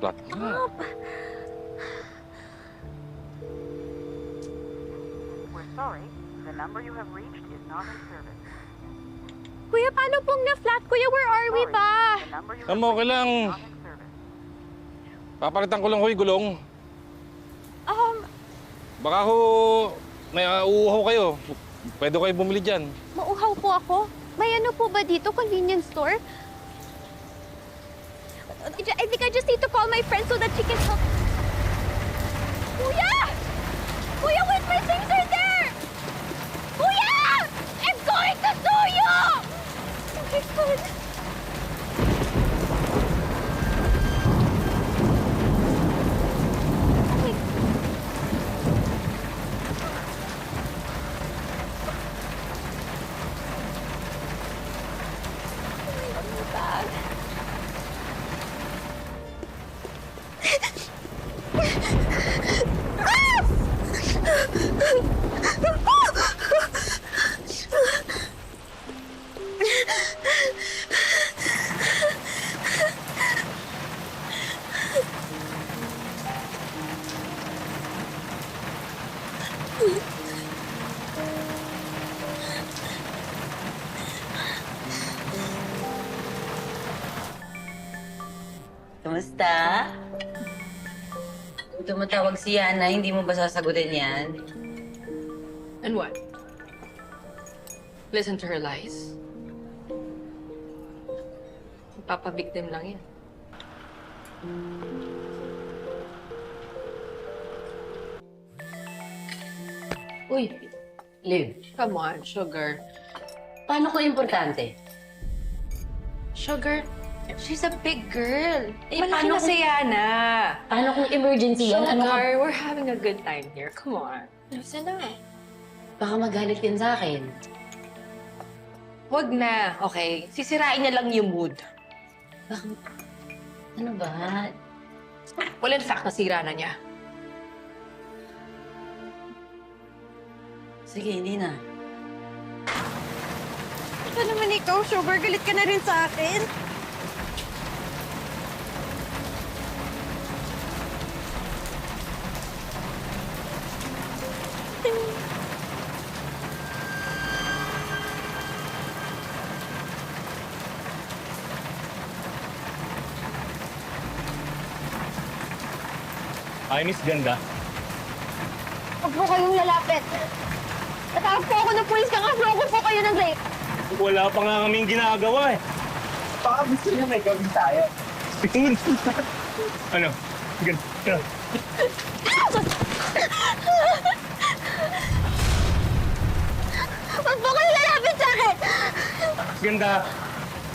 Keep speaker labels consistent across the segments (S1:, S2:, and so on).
S1: flat.
S2: Stop!
S3: We're sorry. The number you have reached is not in service.
S2: Kuya, paano pong na-flat? Kuya, where are we ba?
S3: The number you have
S1: Tama, okay lang.
S3: reached is not in service.
S1: Papalitan ko lang ho yung gulong. Baka ho, may uuhaw kayo. Pwede kayo bumili dyan.
S2: Mauhaw po ako. May ano po ba dito? Convenience store? I think I just need to call my friend so that she can help. Kuya! Kuya, wait! My things are there! Kuya! I'm going to sue you! Oh my God.
S4: Kamusta? Kung tumatawag si Yana, hindi mo ba sasagutin yan?
S5: And what? Listen to her lies? Papabiktim lang yan.
S4: Uy, Liv,
S5: Come on, Sugar.
S4: paano ko importante?
S5: Sugar, she's a big girl.
S4: Eh,
S5: Malaki
S4: paano
S5: na
S4: kung-
S5: si Yana.
S4: Paano kung emergency yan? Ano ka?
S5: Sugar, we're having a good time here. Come on. Listen na.
S4: Baka magalit yan sa akin.
S5: Wag na, okay? Sisirain niya lang yung mood.
S4: Baka... Ano ba?
S5: Well, in fact, nasira na niya.
S4: Sige, hindi na.
S2: Ano naman ikaw, Sugar? Galit ka na rin sa akin?
S1: Ay, Miss Ganda.
S2: Huwag po kayong lalapit. Natawag po ako ng pulis ka kasi ako po kayo ng rape.
S1: Wala pa nga kaming ginagawa eh.
S6: Baka gusto niya may gawin tayo.
S1: Ano? Ganda.
S2: Huwag po kayong lalapit sa akin!
S1: Ganda.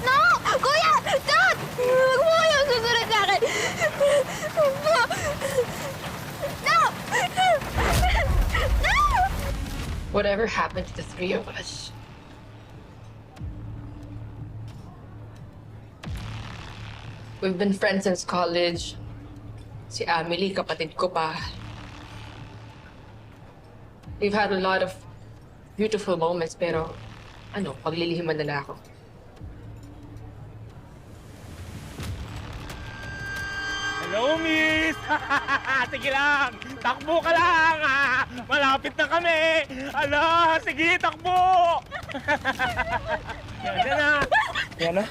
S2: No! Kuya! Stop! Huwag po kayong susunod sa akin! Huwag po! No! No!
S5: Whatever happened to the three of us? We've been friends since college. Si Amelie, kapatid ko pa. We've had a lot of beautiful moments, pero paglilihiman na lang ako.
S1: Hello, Miss! Sige lang! Takbo ka lang! Malapit na kami! Sige, takbo! Yan na! Yan na!